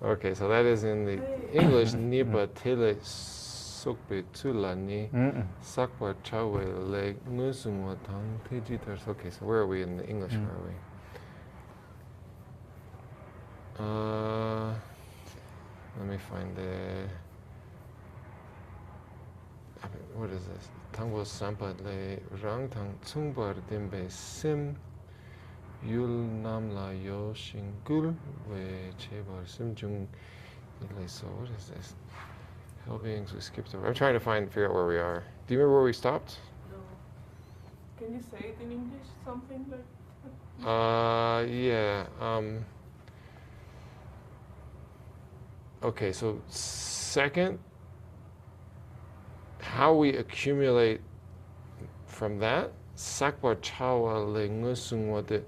Okay, so that is in the English. Nipa tele sokpe tulani sakwa chawe le musungwa tang tejitar. Okay, so where are we in the English? Where are we? Let me find the. What is this? Tangbo sampa le rang tang tsungbar dimbe sim yul nam la yo shingul we chebar sim jung ile. So what is this? Hell beings we skipped over. I'm trying to figure out where we are. Do you remember where we stopped? No. Can you say it in English? Something like that? Yeah. Okay, so second, how we accumulate from that, sakwa chawa le ngusungwa,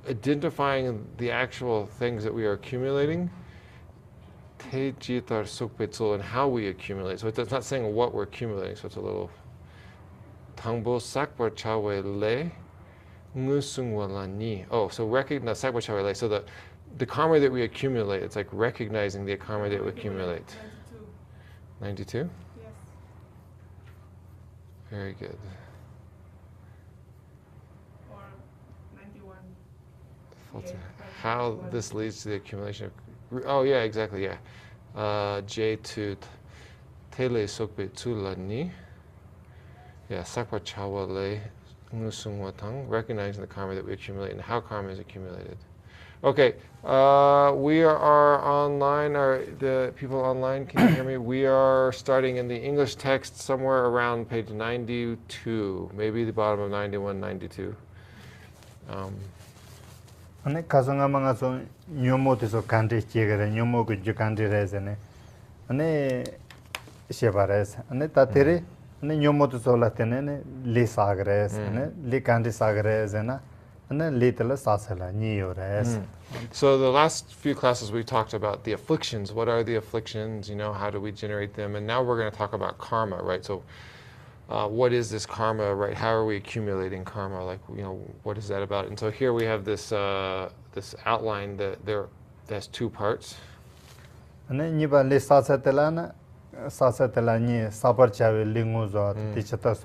identifying the actual things that we are accumulating, te jitar sukpetsul, and how we accumulate. So it's not saying what we're accumulating, so it's a little tangbo sakwa chawa le ngusungwa la ni. Oh, so recognize sakwa chawa le. So the karma that we accumulate, it's like recognizing the karma that we accumulate. 92? Yes. Very good. Or 91. Yeah, how this leads to the accumulation of. Oh, yeah, exactly, yeah. J2 tele sokbe tula ni. Yeah, sakwa chawa le ngusungwa tang, recognizing the karma that we accumulate and how karma is accumulated. Okay, we are online. The people online, can you hear me? We are starting in the English text somewhere around page 92, maybe the bottom of 91, 92. ane kasanga manga so nyomo de so kanti chegere nyomo ku jukanti resene ane shebares ane tatere ane nyomo de so latene ne le sagres ane le kanti sagres na ane le tela sasela ni yores. So the last few classes we talked about the afflictions. What are the afflictions? You know, how do we generate them? And now we're going to talk about karma, right? So what is this karma, right? How are we accumulating karma? Like, you know, what is that about? And so here we have this this outline that there's two parts. ane niba le sasatela ni sabar chawe lingu zo tichata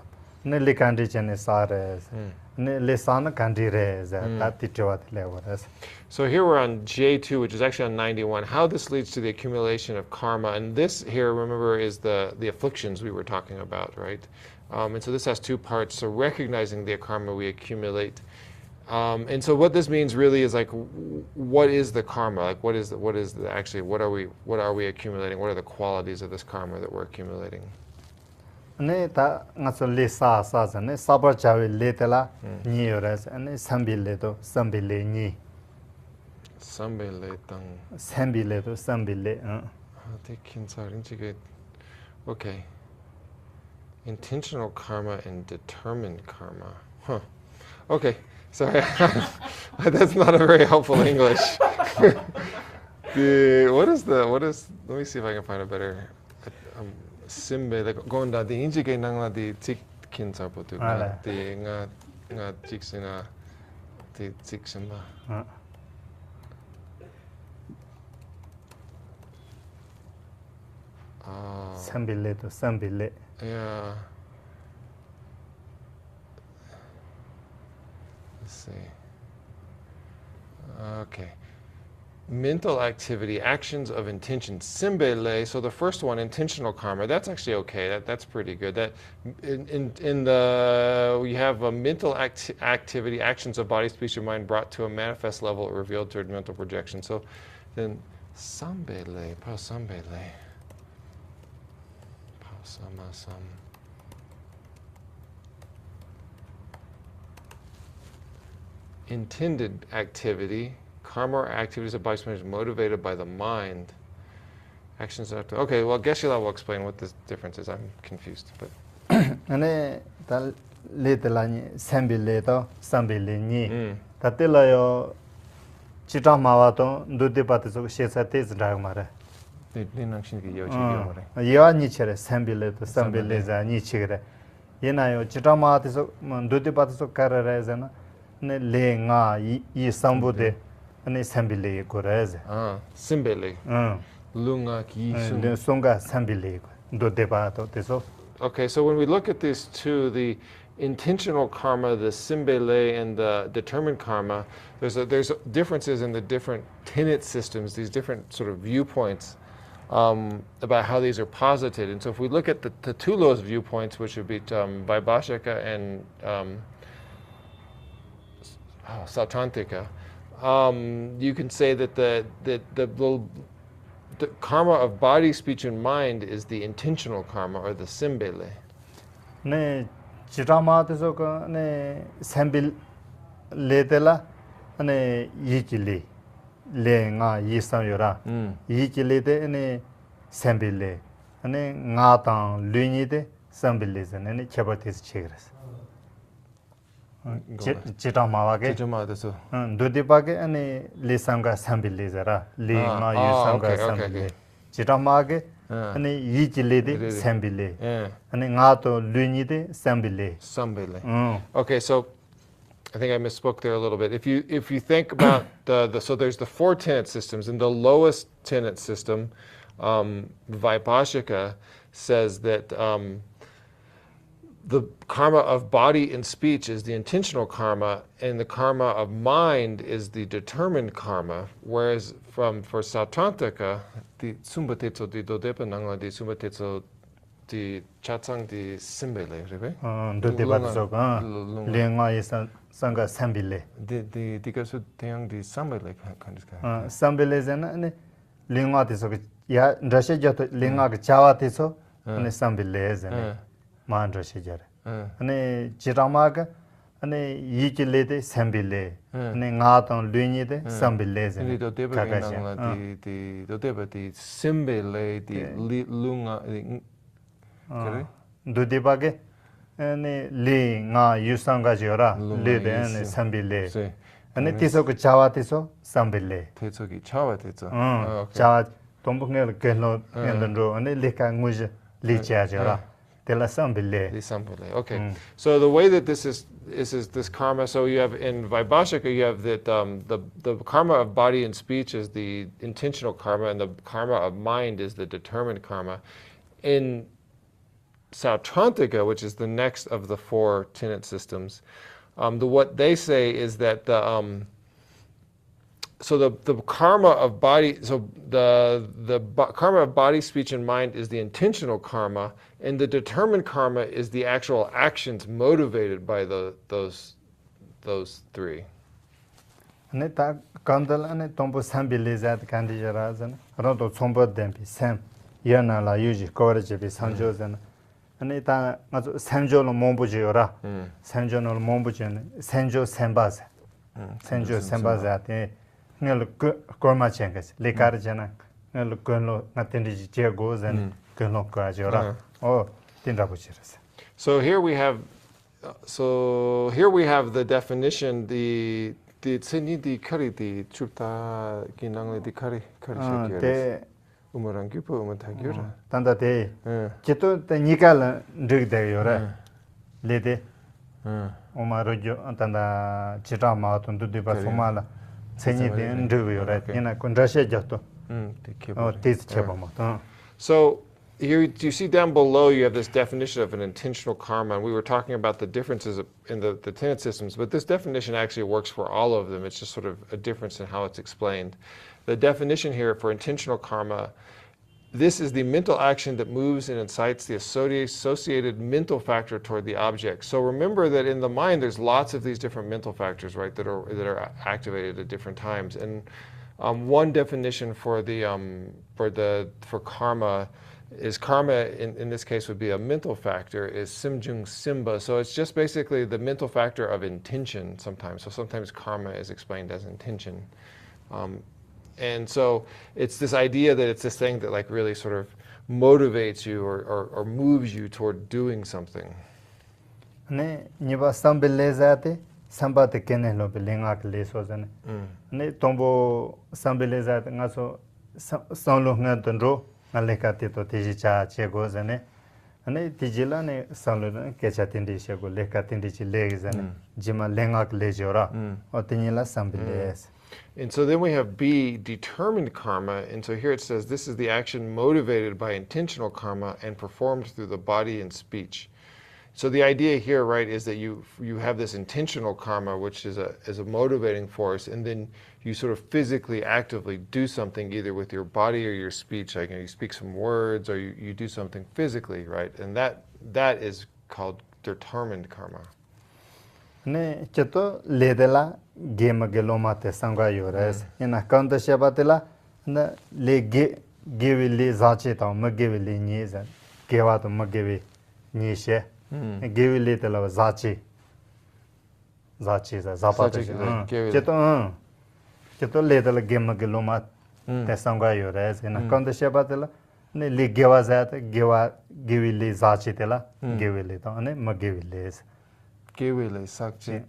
ne le kanti chene sares ne le sana kanti res ta tichwat levores. So here we're on J2, which is actually on 91. How this leads to the accumulation of karma, and this here, remember, is the afflictions we were talking about, right? And so this has two parts. So recognizing the karma we accumulate, and so what this means really is like, what is the karma? Like, what is actually what are we accumulating? What are the qualities of this karma that we're accumulating? ane ta ngaso le sa ne sabar chawe le tela ni yores ane sambile to sambile ni. Sambile tang. Sambile to sambile. Okay. Intentional karma and determined karma. Huh. Okay. Sorry. That's not a very helpful English. What is let me see if I can find a better simbe like gonda the injige nangla the tikkin sapotu the nga jiksinga the jiksima. Sambile to sambile. Yeah. Let's see. Okay. Mental activity, actions of intention. Simbele. So the first one, intentional karma. That's actually okay. That's pretty good. That in the we have a mental activity, actions of body, speech, or mind brought to a manifest level or revealed through mental projection. So then sambele, pa sambele. Intended activity, karma or activities of body is motivated by the mind. Actions are okay. Well, Geshe will explain what the difference is. I'm confused, but. ane ta le telani sambile to sambile ni. Tatela yo chita mawa to ndute pate so shesate zdag mare. Yo ni chere sambile to sambile za ni chigre. Yenayo Chitamatis Dudipatis Carrazana, Le Nga Yi Sambude, and Sambile Gorez. Simbele. Lunga ki Sunga Sambile, Dudepato, Teso. Okay, so when we look at these two, the intentional karma, the simbele, and the determined karma, there's differences in the different tenet systems, these different sort of viewpoints about how these are posited. And so if we look at the two lowest viewpoints, which would be Vaibhashika and Sautrantika, you can say that the karma of body, speech, and mind is the intentional karma, or the simbele. Ne Chitama Tisoka ne Sambil Ledela ne Yichili Le Nga Yisam Yura Yichili de ne Sambile ne Ngatan Luni de Sambilis and any Chabatis Chigres. Chitamawake Dudipake and Lisanga Sambilizera, Li Ma Yusanga Sambile. Chitamage and Yichili Sambile and Ngato Luni de Sambile. Sambile. Okay, so I think I misspoke there a little bit. If you think about so there's the four tenet systems, and the lowest tenet system, Vaibhashika, says that the karma of body and speech is the intentional karma, and the karma of mind is the determined karma. Whereas for Sautrantika, the sumbatetso di dodepa nangla di sumbatetso di chatsang di simbele, right? Dodepa Lenga is Sanga Sambile. The kasu teang di sambele kind of. Sambile and Lenga tiso ya Rashajato Lenga Chawatiso and Sambile and Mandrashajar. And Chiramaga and Yichile Sambile and Ngaton Luni de Sambile. And the Dodeba di simbele di lunga. Dudibage and Li Nga Yusanga Jora, Lid and Sambile. And it is a Chawatiso, Sambile. Tetsuki Chawatiso. Chawat Tombunel Gelo and the Ro and the Lika Muja Lichajara. Tela Sambile. Okay. So the way that this is this karma, so you have in Vaibhashika, you have that the karma of body and speech is the intentional karma, and the karma of mind is the determined karma. In Sautrantika, which is the next of the four tenet systems, what they say is that the karma of body, so the karma of body, speech, and mind is the intentional karma, and the determined karma is the actual actions motivated by those three. Neta kandal ane tombo sambilizat kandijarazan rodo sombo dempi sam yana la yuji coverage be sanjozan ane ta ngazo sanjolo mombujiora sanjolo mombujen sanjo sembaz sanjo sembaz ate ngel korma chengas le karjana ngel konlo natendiji chegos and konlo kajora oh tindabuchiras. So here we have the definition, the tseni di kari di chupta kinang di kari shakira. Umarangyupa umatagyura. Tanda te kito te nikala ndigde yora. Lede. Umarojo tanda chira ma tundu di basumala. Tseni de ndigde yora. Ina kondrashe jato. Oh, tis chebamo. So here you see down below you have this definition of an intentional karma, and we were talking about the differences in the tenet systems, but this definition actually works for all of them. It's just sort of a difference in how it's explained. The definition here for intentional karma, this is the mental action that moves and incites the associated mental factor toward the object. So remember that in the mind there's lots of these different mental factors, right, that are activated at different times. And one definition for karma is in this case would be a mental factor, is simjung simba. So it's just basically the mental factor of intention sometimes. So sometimes karma is explained as intention. And so it's this idea that it's this thing that like really sort of motivates you or moves you toward doing something. Ne niba sambelezate sambate kenelo belengak lesozane. Ne tombo sambelezate ngaso sanlo ngadonro ngalekate to tejicha chegozane. ane tijila ne sanlo kecha tindi shego leka tindi chi legizane jima lengak lejora o tinila sambiles. And so then we have B, determined karma. And so here it says this is the action motivated by intentional karma and performed through the body and speech. So the idea here, right, is that you have this intentional karma, which is a motivating force, and then you sort of physically, actively do something either with your body or your speech, like you speak some words or you do something physically, right? And that is called determined karma. Ne chato ledela game geloma te sanga yores ina kanda shabatela na le give le zache ta mageve le nyeza gewa to mageve nyeshe give le tela zache za zapata chato ledela game geloma te sanga yores ina kanda shabatela ne le gewa zata gewa give le zache tela give le ta ne mageve le Gewele sakche.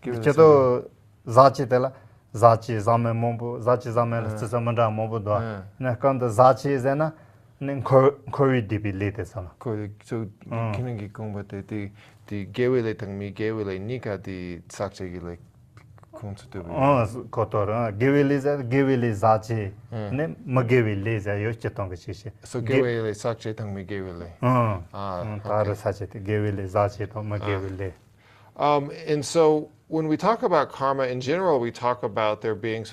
Chato zachi tela zachi zame mombo zachi zame tsamanda mombo do na kanda zachi zena nen koi dibi lete sana So kinengi kombate di gewele tangmi gewele nika di sakche gile konsutu. Kotor gewele zachi ne magewele za yo chetong chishi. So gewele sakche tangmi gewele. Tara sachi gewele zachi to magewele. And so when we talk about karma in general, we talk about there being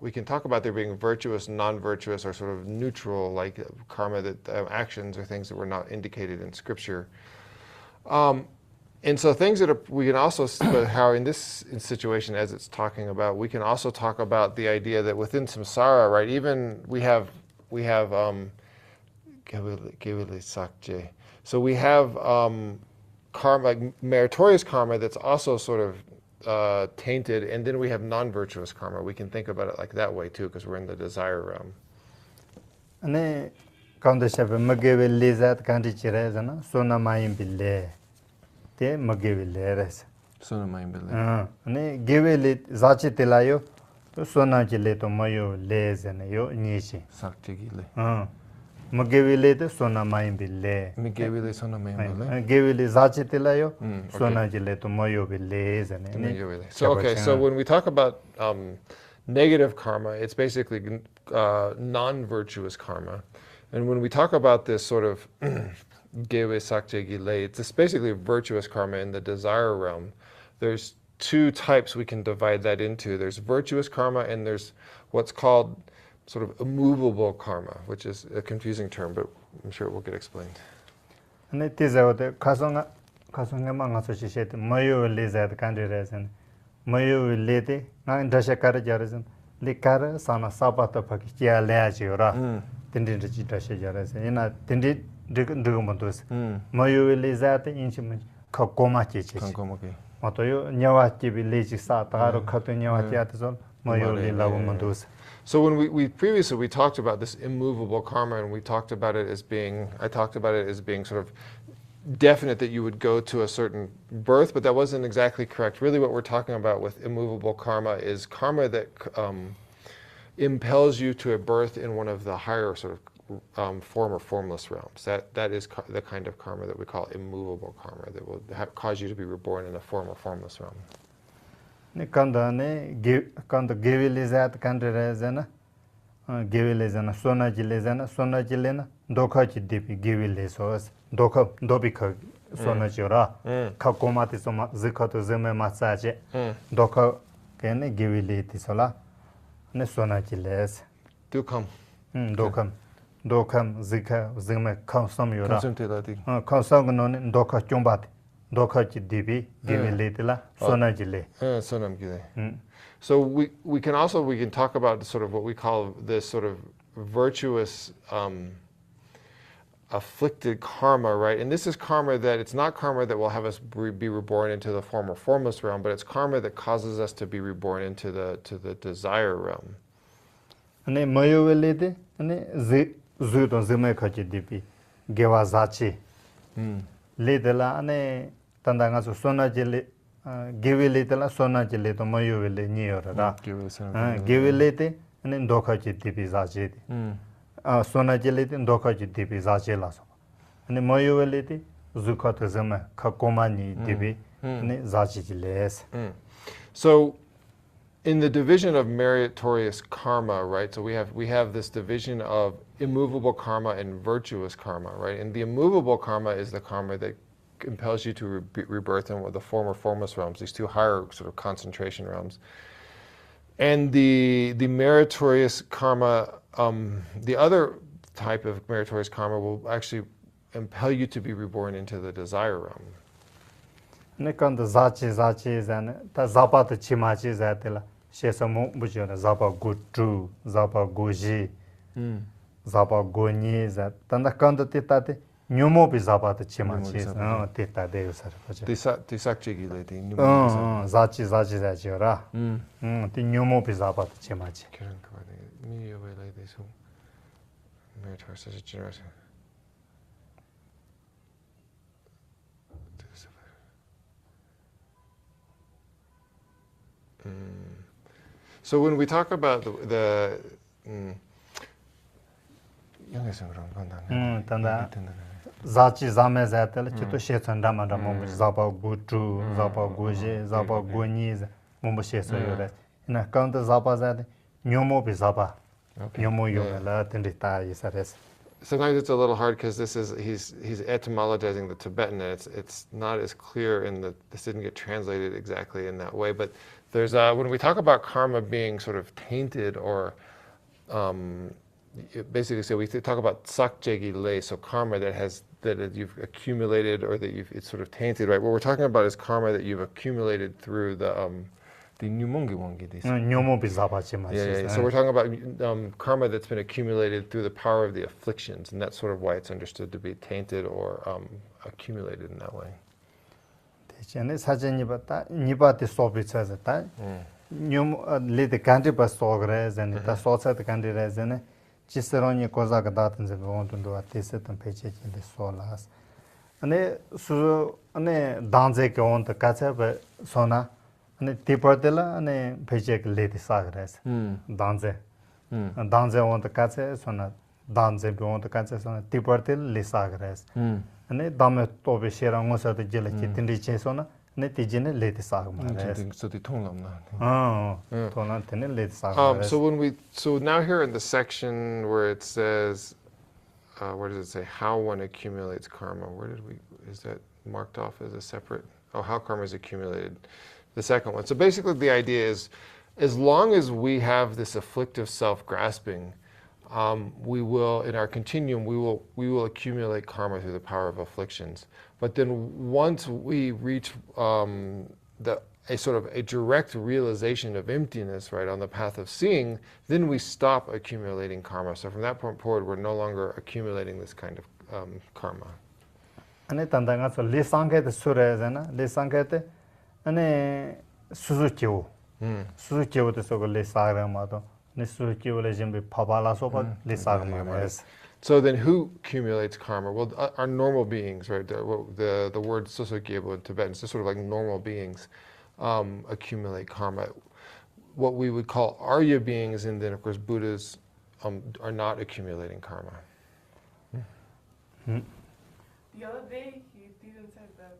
we can talk about there being virtuous, non-virtuous, or sort of neutral, like karma that actions or things that were not indicated in scripture. And so things that we can also, how in this situation as it's talking about, we can also talk about the idea that within samsara, right, even we have so we have karma, meritorious karma that's also sort of tainted, and then we have non-virtuous karma. We can think about it like that way too, because we're in the desire realm. Ane kanda shabe mageve lezat kandi chirezana sona mayim bille te mageve leres. Sona mayim bille. Ane geve le zachi telayo to sona jile to mayo lezane yo nishi. Sakti gile. Magevile de sona mayim bille. Magevile sona mayim bille. Gevile zachi telayo sona jile to mayo bille zane. So okay, so when we talk about negative karma, it's basically non-virtuous karma. And when we talk about this sort of gewe sakje gile, it's basically virtuous karma in the desire realm. There's two types we can divide that into. There's virtuous karma and there's what's called sort of immovable karma, which is a confusing term, but I'm sure it will get explained. And tizaote kasonga manga so shete mayo lezat kandi rezen mayo lete nang dasha kar jarezen likar sana sapata pakya leaji ora tindin ji dasha jarezen ina tindi dugumondos mayo lezat inchim koma chichi matoyo nyawa tibi leji sa taro khatu nyawa tiatson mayo lelagumondos. So when we previously we talked about this immovable karma, and we talked about it as being, I talked about it as being sort of definite that you would go to a certain birth, but that wasn't exactly correct. Really what we're talking about with immovable karma is karma that impels you to a birth in one of the higher sort of form or formless realms. That is the kind of karma that we call immovable karma, that will cause you to be reborn in a form or formless realm. Kanda gevilizat kanderezana gevilizana sona jilena dokha chidipi gevilisos dokha dobika sona jora kakomati soma zikato zeme masaje dokha kene geviliti sola ne sona jiles dokam zika zeme kansam yora kansam non dokha chombati dokha chidipi gevilitila sona jile sonam gile. So we can talk about sort of what we call this sort of virtuous afflicted karma, right? And this is karma that it's not karma that will have us be reborn into the form or formless realm, but it's karma that causes us to be reborn into the desire realm. Ane mayo velede ane zudo zime khachidipi gewazachi ledela ane tandanga so sona jele gevelitela sona jele to mayo vele niora gevelete ndokha chitti bizaje sona jele ndokha chitti bizaje la so ane moyuveliti zukata zama kakomani dibi ane zachijiles. So in the division of meritorious karma, right? So we have this division of immovable karma and virtuous karma, right? And the immovable karma is the karma that impels you to rebirth in the former formless realms, these two higher sort of concentration realms. And the meritorious karma, the other type of meritorious karma will actually impel you to be reborn into the desire realm. Nekanda zachi zane ta zapata chimachi zatela shesa mo bujona zapa gutu zapa goji zapa goni zat tanda kanda titate nyumo bi zapata chimachi tita de usar Ti sakchegi le ti zachi ora ti nyumo bi zapata chimachi kiran kwade mi yo le de so meritorious such a generous. So when we talk about the tanda zachi zame zatela chito shesan dama da mombo zapa gutu zapa goje zapa goni mombo sheso yore na kanta zapa zade nyomo bi zapa nyomo yomela tendita yisares. Sometimes it's a little hard because he's etymologizing the Tibetan, and it's not as clear in that this didn't get translated exactly in that way. But there's when we talk about karma being sort of tainted, or basically, so we talk about sakjegi le, so karma that you've accumulated or that it's sort of tainted, right? What we're talking about is karma that you've accumulated through the nyumongi wangi. So we're talking about karma that's been accumulated through the power of the afflictions, and that's sort of why it's understood to be tainted or accumulated in that way. ane tipatela ane pejek leti sagres danze danze on the katse sona danze on the katse sona tipatel le sagres ane dame tobe shera ngosa de jela chitindi che sona ne tijine leti sagmares so the tonglam na tonan tene leti sagmares. So now here in the section where it says where does it say how one accumulates karma, is that marked off as a separate, how karma is accumulated? The second one. So basically the idea is, as long as we have this afflictive self-grasping, we will, in our continuum, we will accumulate karma through the power of afflictions. But then once we reach a sort of a direct realization of emptiness, right, on the path of seeing, then we stop accumulating karma. So from that point forward, we're no longer accumulating this kind of karma. Ane tandanga so le sangete surezana le sangete ane suzukiwo suzukiwo de so le sagrama to ne suzukiwo le jembe pabala so ba le sagrama. So then who accumulates karma? Well, our normal beings, right? The word suzukiwo in Tibetan is just sort of like normal beings accumulate karma. What we would call Arya beings, and then of course Buddhas are not accumulating karma. The other day he didn't say that,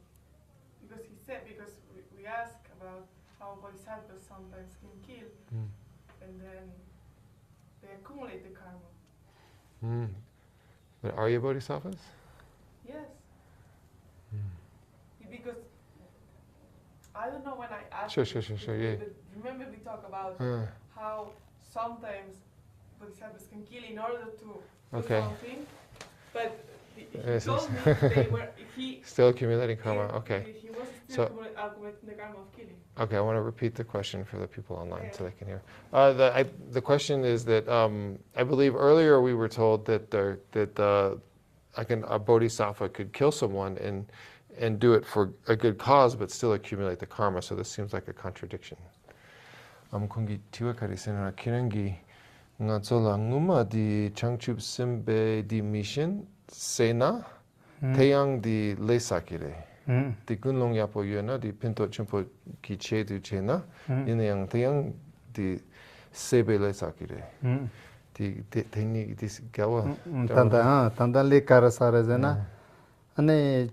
because we asked about how bodhisattvas sometimes can kill, and then they accumulate the karma. But are you bodhisattvas? Yes. Because I don't know when I asked. Sure, yeah. But remember we talk about how sometimes bodhisattvas can kill in order to do something, but he told me they were still accumulating karma. Okay. He was still accumulating the karma of killing. Okay, I want to repeat the question for the people online so they can hear. The question is that I believe earlier we were told that a bodhisattva could kill someone and do it for a good cause, but still accumulate the karma. So this seems like a contradiction. Kongi tiwakari senara kirangi ngatsola nguma di changchup simbe di mission sena teyang di lesakire. Di gunlong yapo yuna di pinto chimpo ki che du chena inayang teyang di sebe lesakire. Di teni di gawa. Tanda le karasara zena 아니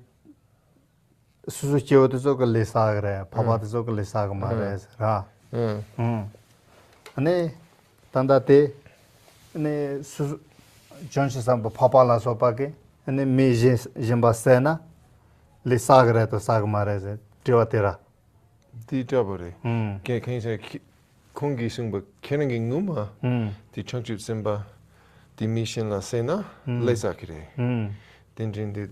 수수치오도 저걸 리사그래 파바도 저걸 리사가 말해서 라 아니 단다테 아니 수 전시삼 파발라 소파게 아니 미제 짐바세나 리사그래 또 사가 말해서 띄워테라 디더버리 can you say kongi sungba kenengi nguma di changchut simba di mission la sena lesakire dinjin di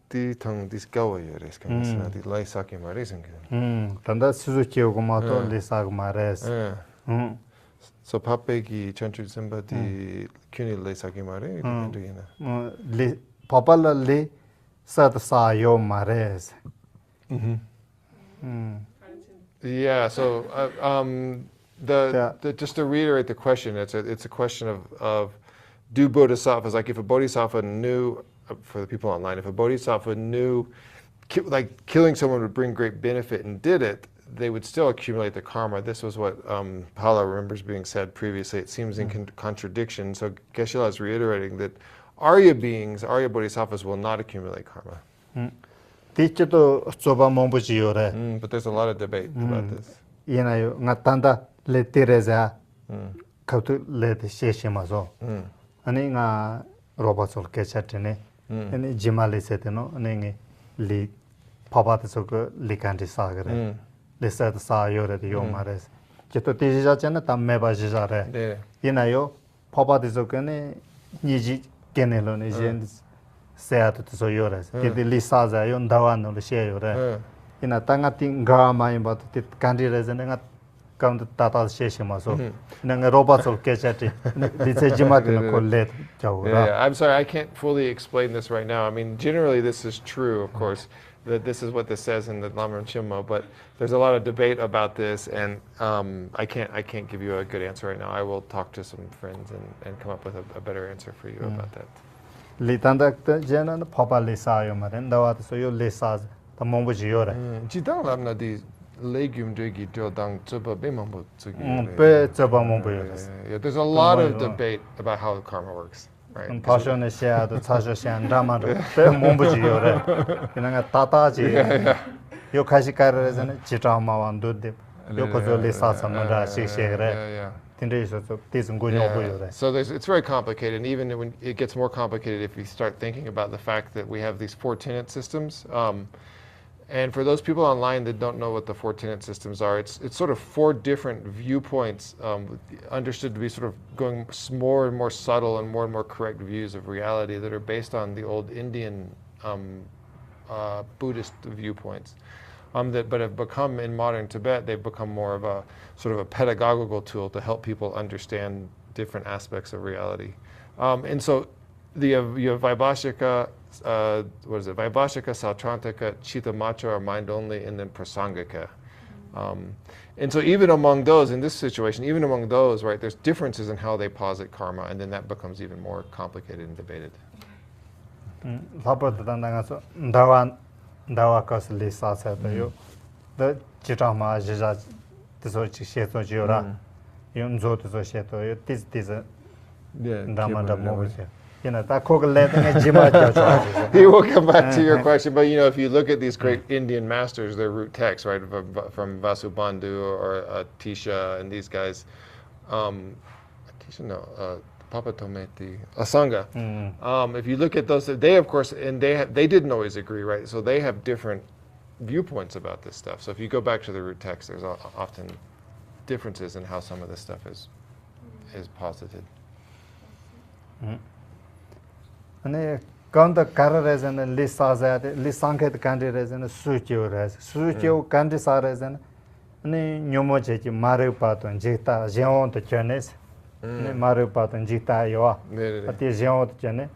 di tang dis gawa yores kan sna di lesaki maresin 단다 수수치오고 마토 리사가 말해서 so papegi changchut simba di kyuni lesaki mare dinjina 리 파발라 리 사다 사요 말해서 Yeah, so just to reiterate the question, it's a question of do bodhisattvas, like if a bodhisattva knew, for the people online, if a bodhisattva knew like killing someone would bring great benefit and did it, they would still accumulate the karma. This was what Pala remembers being said previously. It seems in contradiction. So Geshe is reiterating that Arya beings, Arya bodhisattvas will not accumulate karma. 티치도 조바 몸부지요래. But there's a lot of debate about this. 이나요 나탄다 레티레자 카투 레티 셰시마소. 아니 나 로바솔 케차트네. 아니 지말리세테노 아니 리 파바트소고 리칸티 사그레. 레사드 사요레디 요마레스. 제토 티지자체나 담메바지자레. 네. 이나요 파바트소케네 니지 게넬로네 젠스 세아도 또 요레스. 데디 리사자 용다완노 셰요레. 이나 땅아팅 가마이 바도 티 간디레즈네가 카운트 타타 셰시마소. 내가 로바솔 케차티 리체지마케노 콜레 자오라. Yeah, I'm sorry, I can't fully explain this right now. I mean, generally this is true, of course, that this is what this says in the Lamrim Chimmo, but there's a lot of debate about this, and I can't give you a good answer right now. I will talk to some friends and come up with a better answer for you about that. 리탄닥트 제나는 파발리사요 말은 나와도 소요 리사 담몽부지요레. 지당 람나디 legume 되기 저당 저바 베만보 저기. 베 저바몽부요레스. Yeah, there's a lot of debate about how karma works, right? 파쇼네 샤도 차쇼샤 라마도 베 몸부지요레. 그냥 따따지. 요 카시카르레즈네 지타마완도데. 요 코졸리 사사마다 시시레. So it's very complicated, and even when it gets more complicated if you start thinking about the fact that we have these 4 tenet systems. And for those people online that don't know what the 4 tenet systems are, it's sort of 4 different viewpoints, understood to be sort of going more and more subtle and more correct views of reality that are based on the old Indian Buddhist viewpoints. But have become, in modern Tibet, they've become more of a sort of a pedagogical tool to help people understand different aspects of reality. And so you have Vaibhashika, Vaibhashika, Sautrantika, Chittamacha are mind only, and then Prasangika. And so even among those, in this situation, even among those, right, there's differences in how they posit karma, and then that becomes even more complicated and debated. 다와카스 리사세도요. 더 지타마 지자 드소치 셰토지오라. 윤조도 셰토요. 티스티즈. 다마다 모르세. You 다 코글레딩에 지마죠. He will come back to your question, but if you look at these great Indian masters, their root texts, right, from Vasubandhu or Tisha and these guys, Tisha, no, Papa Tometi, Asanga. If you look at those, they of course, and they didn't always agree, right? So they have different viewpoints about this stuff. So if you go back to the root text, there's often differences in how some of this stuff is posited. 아니 간다 카르레즈는 리사자데 리상케드 간디레즈는 수치오레즈 수치오 간디사레즈는 아니 뇨모제지 마르파톤 제타 제온도 쳔네스 네 마르파톤 지타요 아티 제온도 쳔네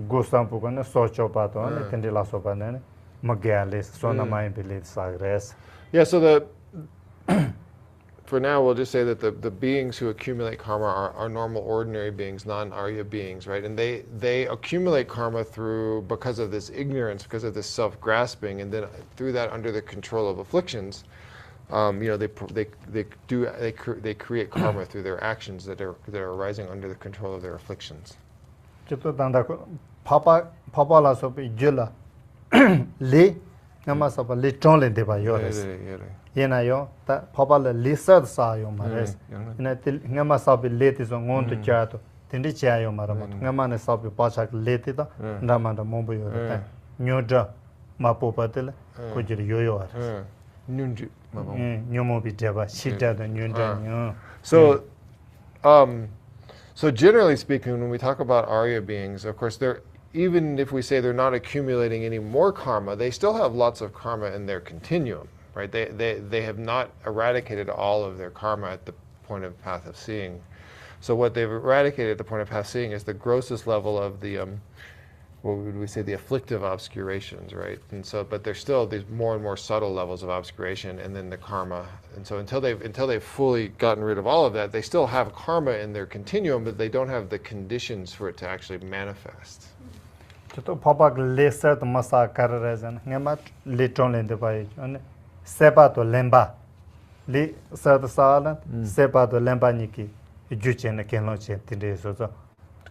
고스탐푸고네 소초파톤 텐딜라소파네 마게알레스 소나마이 빌리사그레스. Yeah, so for now, we'll just say that the beings who accumulate karma are normal, ordinary beings, non-Arya beings, right? And they accumulate karma because of this ignorance, because of this self-grasping, and then through that, under the control of afflictions, they create karma through their actions that are arising under the control of their afflictions. 저도 단다 papa la so be jula le ngama so ba le ton le de ba yo res yena yo ta papa le le sa sa yo ma res ina ngama so be le ti so ngon to cha to tindi cha yo ma ra ma ngama ne so be pa cha le ti da ndama da mo bo yo ta nyo da ma po pa te le ko jir yo yo res Nyunju. nyomo bi de ba shita da nyo da nyo So so generally speaking, when we talk about Arya beings, of course, even if we say they're not accumulating any more karma, they still have lots of karma in their continuum, right? They have not eradicated all of their karma at the point of path of seeing. So what they've eradicated at the point of path of seeing is the grossest level of the what would we say, the afflictive obscurations, right? And so, but there's still these more and more subtle levels of obscuration, and then the karma. And so until they've fully gotten rid of all of that, they still have karma in their continuum, but they don't have the conditions for it to actually manifest. to papa le sa to masa kar rezan ngama le ton le de bai ane sepa to lemba le sa to sala sepa to lemba ni ki ju chen ne ken lo chen tin de so so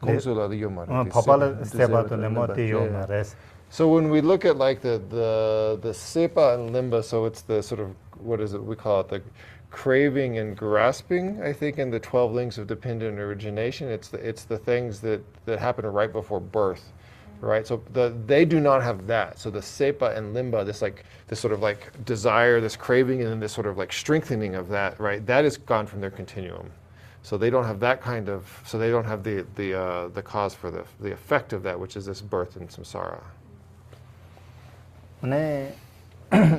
Consola di yomar. papa le sepa to lemba te yo ma res. So when we look at like the sepa and limba, so it's the sort of, what is it, we call it the craving and grasping, I think, in the 12 links of dependent origination. It's the things that happen right before birth, right? So they do not have that. So the sepa and limba, this sort of like desire, this craving, and then this sort of like strengthening of that, right? That is gone from their continuum. So they don't have that kind of, so they don't have the cause for the effect of that, which is this birth and samsara. Ne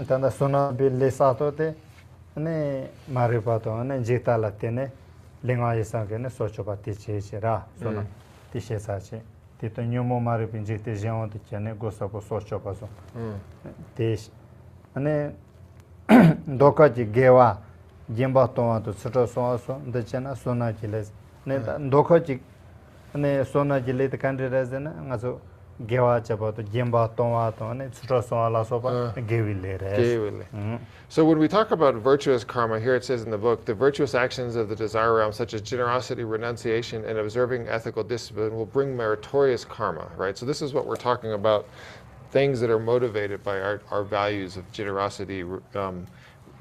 tanda sona bi le sa to te ne mari pa to ne jita la te ne linga yesa ke ne so chopa ti che ra sona ti she sa che ti to nyomo mari pin jite jeon te chene go sa po so chopa so te ne doka ji gewa jemba to to sro so so de chena sona ji le ne doka ji ne sona ji le te kan re ze na nga so gewa chaba to jemba to ne sro so la so ba gewi le re. So when we talk about virtuous karma, here it says in the book, the virtuous actions of the desire realm, such as generosity, renunciation, and observing ethical discipline, will bring meritorious karma, right? So this is what we're talking about, things that are motivated by our values of generosity.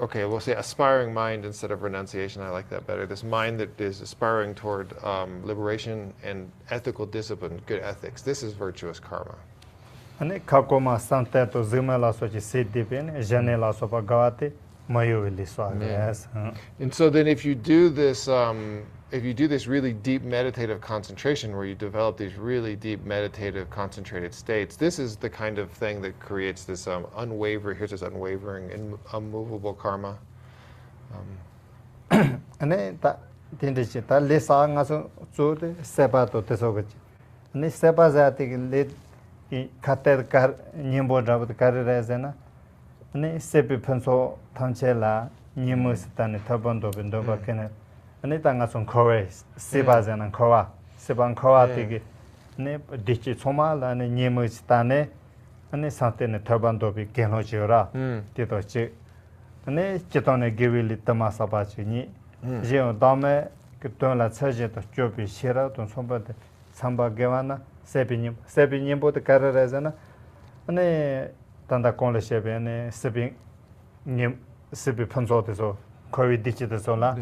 Okay, we'll say aspiring mind instead of renunciation. I like that better. This mind that is aspiring toward liberation and ethical discipline, good ethics. This is virtuous karma. And kakoma sante to zimela so siddhi pen janela so bagate mayovili so yes. And so then if you do this really deep meditative concentration where you develop these really deep meditative concentrated states, this is the kind of thing that creates this unwavering, here's this unwavering and unmovable karma. And ta tindichi ta lesa ngaso chude sepa to tesogachi. Ne sepa zati le kater kar nyimbo drabat kar rezena ne sepi penso tanchela nyimo stane tabando bindo bakene ne tanga son kowe sepa zena kowa sepan kowa tigi ne dichi soma la ne nyimo stane ne santene tabando bi keno jora tito chi ne chitone gewili tamasa bachi ni je dame kiton la chaje to chobi shira ton sombade samba gewana sepi nyimbo de kararezana ane tanda konle shebe ane sepi panzo de so kowi dichi de so la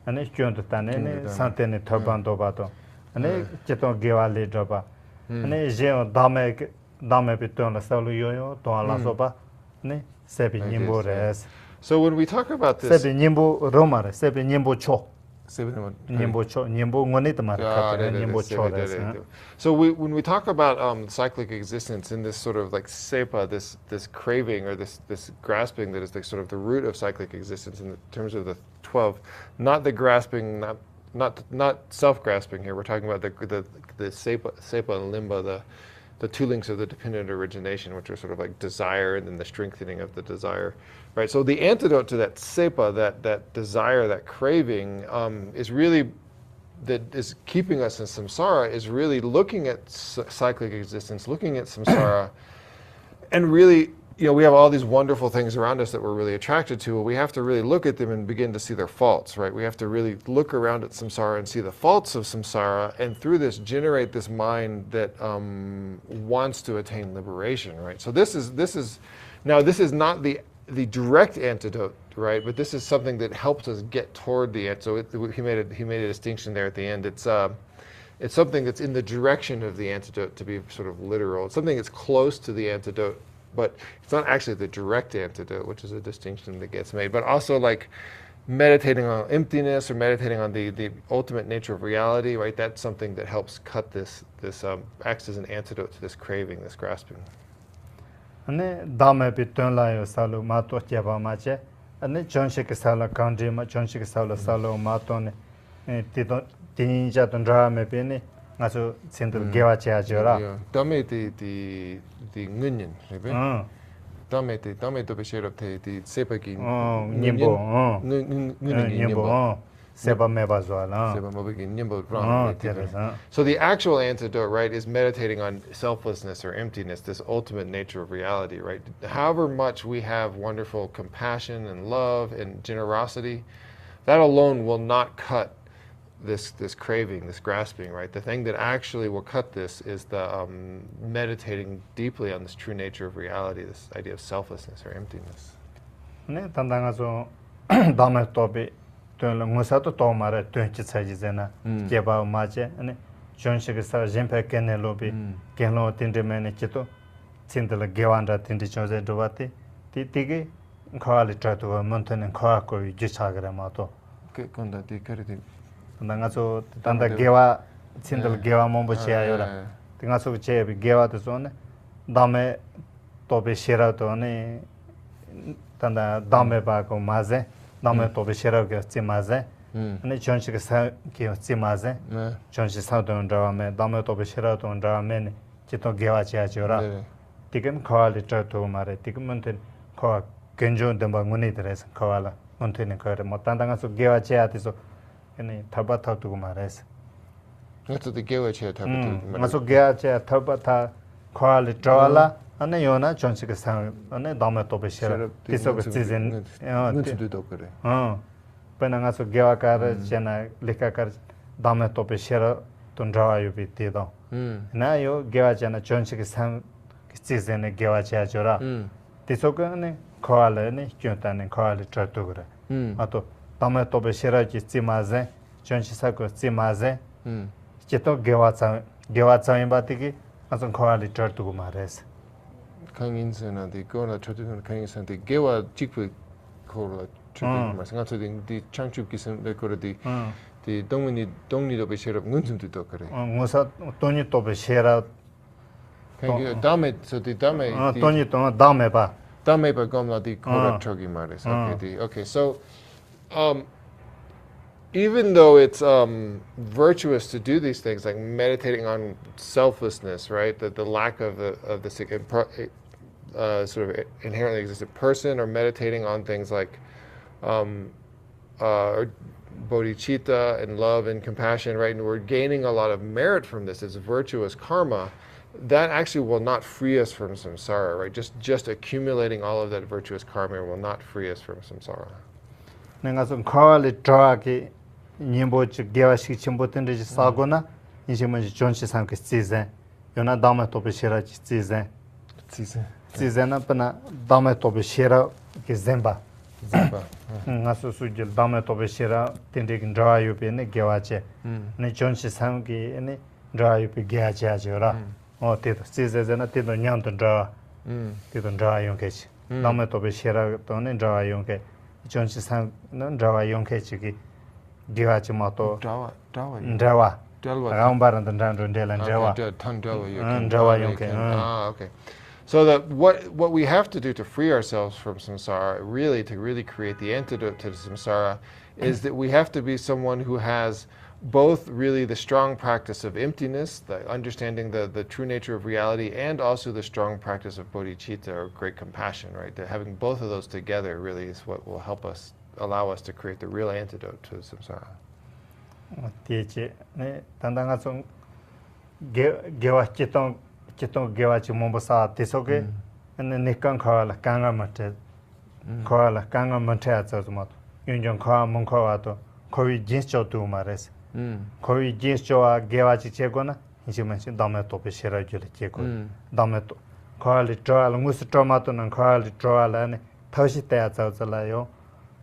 ane kyon de tane ane santene thoban do ba to ane cheton gewa le droba ane je dame piton la salu yo to ala so ba ane sepi nyimbo res. So when we talk about this, sepi nyimbo romare sepi nyimbo cho nyimbo ngone tamara nyimbo cho. So when we talk about cyclic existence in this sort of like sepa, this craving or this grasping that is the sort of the root of cyclic existence in terms of the 12, not the grasping, not self-grasping here. We're talking about the sepa and limba, the two links of the dependent origination, which are sort of like desire and then the strengthening of the desire, right? So the antidote to that sepa, that desire, that craving, is really, that is keeping us in samsara, is really looking at cyclic existence, looking at samsara, and really, we have all these wonderful things around us that we're really attracted to. We have to really look at them and begin to see their faults, right? We have to really look around at samsara and see the faults of samsara, and through this generate this mind that wants to attain liberation, right? So this is not the direct antidote, right? But this is something that helps us get toward the end. So he made a distinction there at the end. It's something that's in the direction of the antidote, to be sort of literal. It's something that's close to the antidote, but it's not actually the direct antidote, which is a distinction that gets made. But also like meditating on emptiness or meditating on the ultimate nature of reality, right? That's something that helps cut this acts as an antidote to this craving, this grasping. ane dame piton la yo salo ma to che ba ma che ane jonshik salo country ma jonshik salo ma to ne ti to tin ja ton ra me pe ne nga so central gewa che a jora dame the ngunyin right? dame to be share of the sepaki nimbo nimbo seba me ba zo la seba mo be nimbo wrong. So the actual antidote, right, is meditating on selflessness or emptiness, this ultimate nature of reality, right? However much we have wonderful compassion and love and generosity, that alone will not cut this craving, this grasping, right? The thing that actually will cut this is the meditating deeply on this true nature of reality, this idea of selflessness or emptiness. ne tandanga so dame to be musato to mara tunchi saji zena keba mache ane jonshik sa jempe kene lobi kenlo tinde mene chito cindala gewanda tinde chose dovati tigi khali tratu montene kha ko jichagre ma to ke konda ti kariti tandanga so tanda gewa cindala gewa mombo che ayora tinga so che bi gewa to zone dame to be shira to ne tanda dame ba ko maze dame to be shira ke timaze ane jonshik sa ke timaze jonshik sa to ndawa me dame to be shira to ndawa me chito gewa che ajora tiken khali tratu mare tiken monten kha genjo demba nguni tres khawala monten khare motandanga so gewa che ati so ene thaba thatu mares that's the gewa che thaba maso gewa che thaba tha khali trawala ane yona jonshik sa ane dame to be shira tiso ke season do kare penanga so gewa kar chena likha kar dame to be shira to ndawa yu bi ti do na yo gewa chena jonshik sa season gewa che ajora tiso ke ne khawala ne kyonta ne khawali tratu gra ato dame to be shira ki timaze jonshik sa ko timaze chito gewa cha imbati ki aso khawali tratu gu mares kangin sena the gona tratu kangin sena the gewa chikpu kola tratu mas nga to the changchup kisem de ko the dongni do be share of ngunjum to kare ngosa toni to be share dame so the dame toni to dame ba gomla the kora trogi mares okay so even though it's virtuous to do these things, like meditating on selflessness, right? The lack of this sort of inherently existent person, or meditating on things like bodhicitta and love and compassion, right? And we're gaining a lot of merit from this. It's virtuous karma. That actually will not free us from samsara, right? Just accumulating all of that virtuous karma will not free us from samsara. Nenga so khawali traki nimbo ch gewa shi chimbo tende ji sagona injima ji jonshi sam ke tsize yona dama to be shira ji tsize na pana dama to be shira ke zemba nga so su jil dama to be shira tende kin dra yu pe ne gewa che ne jonshi sam ke ne dra yu pe gewa che ajora o te tsize na te do nyam to dra te do dra yu ke chi dama to be shira to ne dra yu ke jonshi sam no dra yu ke chi ki Diwa Chimato Drawa Rambaran and Dandrundel and Drawa. Okay. So that what we have to do to free ourselves from samsara, to really create the antidote to the samsara, is that we have to be someone who has both really the strong practice of emptiness, the understanding the true nature of reality, and also the strong practice of bodhicitta, or great compassion, right? That having both of those together really is what will allow us to create the real antidote to samsara. Teacher, tandanga song gewa chitong gewa chi mombosa tisoke ane nikang khawala kanga mate khawala kanga mate atsazumat yunjong khawa mong khawa to khawi jins cho tu mares khawi jins cho a gewa chi chego na hijimanchi dame to pe shera jule chego dame to khawali troal ngus tomato nan khawali troal ane thoshi te atsazala yo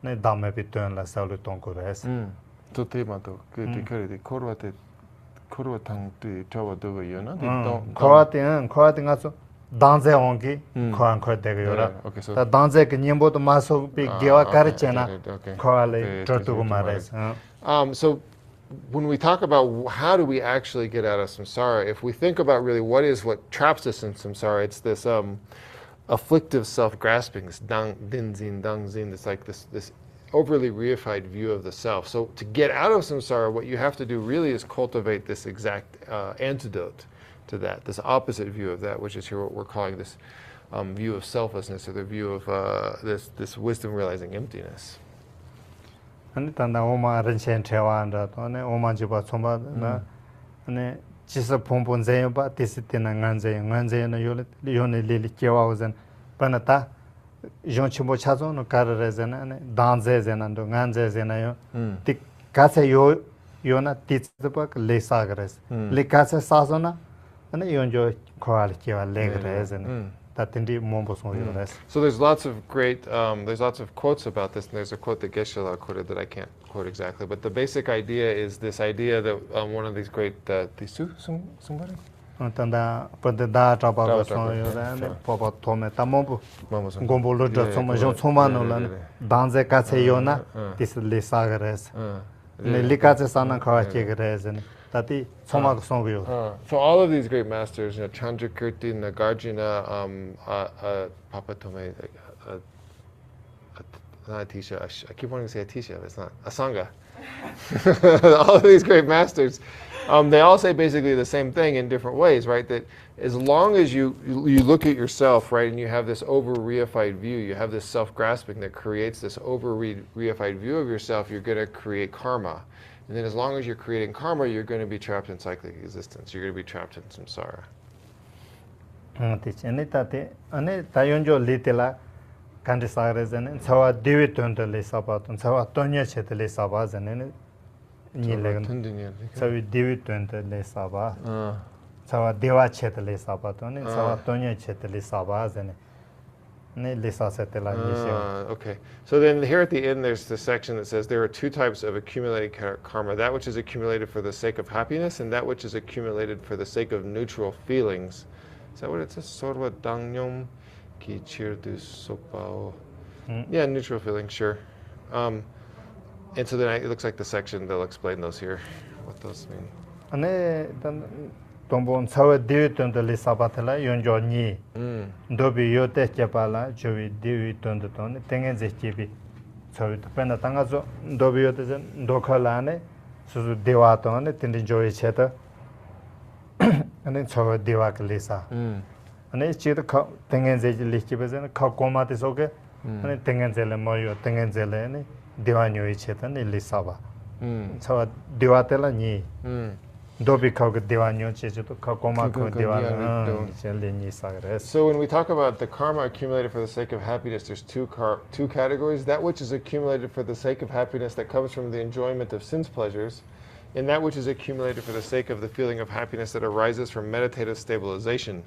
ne dame bi ton la salu ton ko res to tema to ke tikare de korwate korwatang ti chawa do yo na khawate ngaso danze ongi khoan kho de yora ta danze ke nyembo to maso bi gewa kar chena khawale trotu ko mares so when we talk about how do we actually get out of samsara, if we think about really what traps us in samsara, it's this afflictive self-grasping, this dang, din, zin, dang, zin, it's like this overly reified view of the self. So to get out of samsara, what you have to do really is cultivate this exact antidote to that, this opposite view of that, which is here what we're calling this view of selflessness, or the view of this wisdom realizing emptiness. ane tanda oma rinchen chewa anda to ane oma jiba chomba na ane chisa pompon zeyo ba tisitina nganze na yone lili kewa uzen pana ta jon chimbo chazo no karare zena ane danze zena ndo nganze zena yo tik kase yo na titspa le sagres le kase sazona ane yonjo khoal kewa legre zena. So there's lots of great, there's lots of quotes about this, and there's a quote that Geshe quoted that I can't quote exactly, but the basic idea is this idea that one of these great, somebody? So all of these great masters, Chandrakirti, Nagarjuna, Papatome, not Atisha, I keep wanting to say Atisha, but it's not, Asanga. All of these great masters, they all say basically the same thing in different ways, right? That as long as you look at yourself, right, and you have this over-reified view, you have this self-grasping that creates this over-reified view of yourself, you're going to create karma. And then as long as you're creating karma, you're going to be trapped in cyclic existence. You're going to be trapped in samsara. Okay. So then here at the end, there's the section that says there are two types of accumulated karma, that which is accumulated for the sake of happiness and that which is accumulated for the sake of neutral feelings. Is that what it says? Sorwa dangyom ki chirdu sopao. Yeah, neutral feelings, sure. And so then it looks like the section, they'll explain those here, what those mean. Tombon sawa diwi tondo li sabatala yonjo ni dobi yote chepala jowi diwi tondo toni tengen ze chebi sawi pena tanga zo dobi yote zen dokhala ne suzu dewa to ne tindin jowi cheta ane sawa dewa ke lisa ane chita tengen ze li chebe zen ka koma te soke ane tengen ze le moyo tengen ze le ne dewa nyoi cheta ne lisa ba sawa dewa tela ni So when we talk about the karma accumulated for the sake of happiness, there's two categories. That which is accumulated for the sake of happiness that comes from the enjoyment of sense pleasures, and that which is accumulated for the sake of the feeling of happiness that arises from meditative stabilization.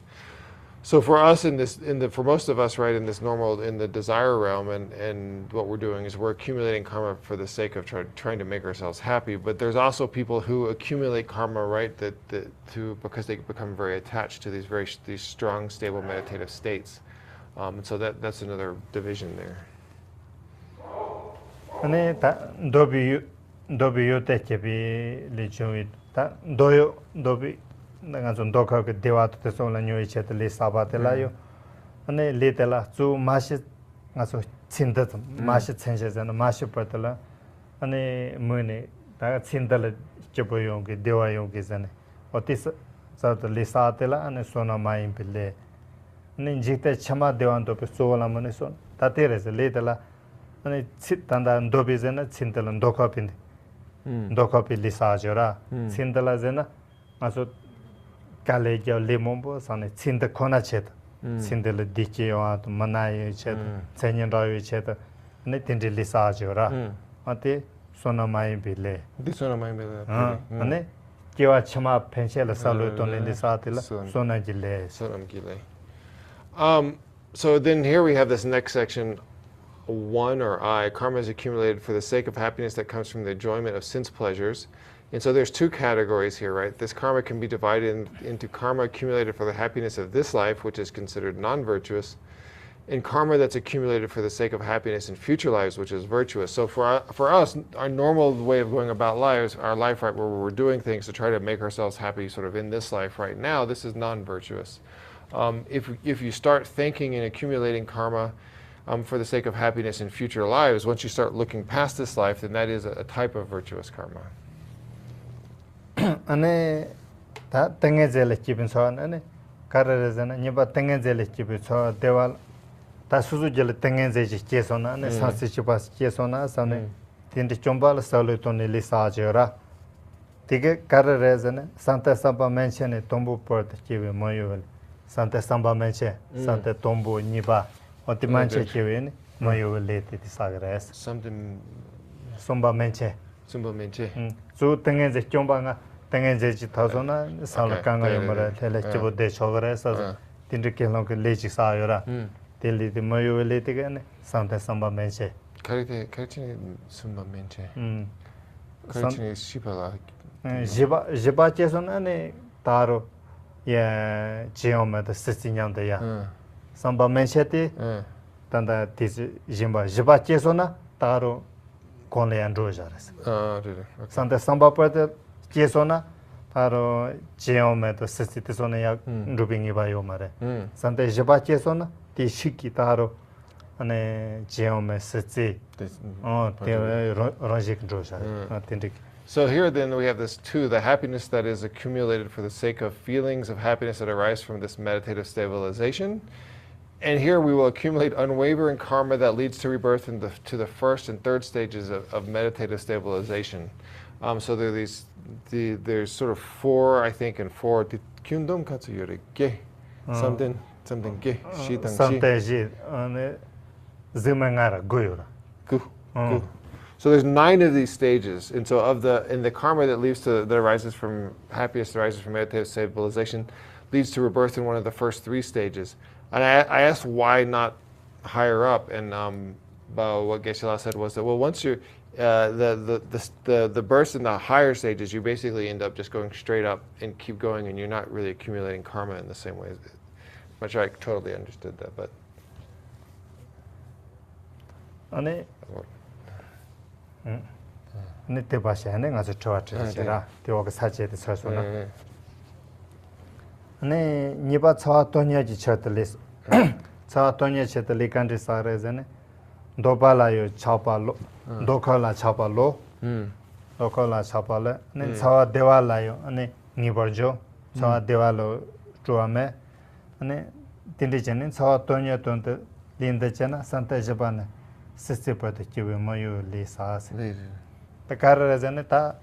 So for us for most of us, right, in the desire realm, and what we're doing is we're accumulating karma for the sake of trying to make ourselves happy. But there's also people who accumulate karma, right, because they become very attached to these strong, stable meditative states. And so that's another division there. Nga zon doka ke dewa to teso la nyo iche te le sabate la yo ane le te la zu mashi nga so tsinda mashi tsenje zana mashi pata la ane mune daga tsinda la jebo yongi dewa yongi zane oti sa to le saate la ane sona mayin pe le ane njikte chama dewa to pe so la mune son tate re se le te la ane tanda ndobi zana tsinda la doka pindi doka pi le sa jora tsinda la zana nga so Kalejao Lemombo, Sane Cinta Konachet, Sindel Dikio, Manai, Senyan Roy, Chet, Nitin Lisajura, Ati Sonamai Bile. This one of mine. Ane Kiwa Chama Penshel Saluton in the Satila, Sonagile. Sonam Gile. So then here we have this next section, 1 or I. Karma is accumulated for the sake of happiness that comes from the enjoyment of sense pleasures. And so there's 2 categories here, right? This karma can be divided into karma accumulated for the happiness of this life, which is considered non-virtuous, and karma that's accumulated for the sake of happiness in future lives, which is virtuous. So for us, our normal way of going about lives, our life, right, where we're doing things to try to make ourselves happy sort of in this life right now, this is non-virtuous. If you start thinking and accumulating karma for the sake of happiness in future lives, once you start looking past this life, then that is a type of virtuous karma. Ane ta tengezele kibin so ane kararezana niba tengezele kibin so deval ta suzu jele tengezeji kesona ane sansi chipas kesona sane tindi chombal salu toni lisajera tige kararezana santa samba mention tombu port kibi moyuvel santa samba mention santa tombu niba otimanche kibi moyuvel leti tisagres Something somba menche Sumba Menche. So tengenze chombanga tengenze tazona salkanga yomara tele chibo de chogres tindike long leji sayora teli de moyo letigane santa samba menche Karite Sumba Menche. Karite Shipala. jiba chesona ne taro ya chioma de sinyam de ya samba menche ti tanda tis jimba jiba chesona taro konle androjares santa samba pate kesona taro chioma de sisitesona ya rubingi bayo mare santa jiba chesona ti shiki taro ane chioma sitsi te rojik androjares tindik. So here then we have this too, the happiness that is accumulated for the sake of feelings of happiness that arise from this meditative stabilization. And here we will accumulate unwavering karma that leads to rebirth to the first and third stages of meditative stabilization. So there are there's sort of 4, I think, and 4. Kyundom katsuyori ge. Something ge. Shi tang shi. Something ji. Zimangara goyura. Gu. So there's 9 of these stages, and so in the karma that arises from happiness, that arises from meditative stabilization, leads to rebirth in one of the first 3 stages. And I asked why not higher up, and what Geshe said was that once you the burst in the higher stages, you basically end up just going straight up and keep going, and you're not really accumulating karma in the same way. Which I totally understood that, but. Nite basha nga so chawatra te sache de sasona ne niba chawa tonya ji chatles chawa tonya chatli country sare zane dobala yo chapa lo dokala chapa lo dokala chapa le ne chawa dewala yo ane niborjo chawa dewalo tuame ane tindi jene chawa tonya tonte linda chana santa jabane sisti pate kiwe moyo le saas ta karra zane ta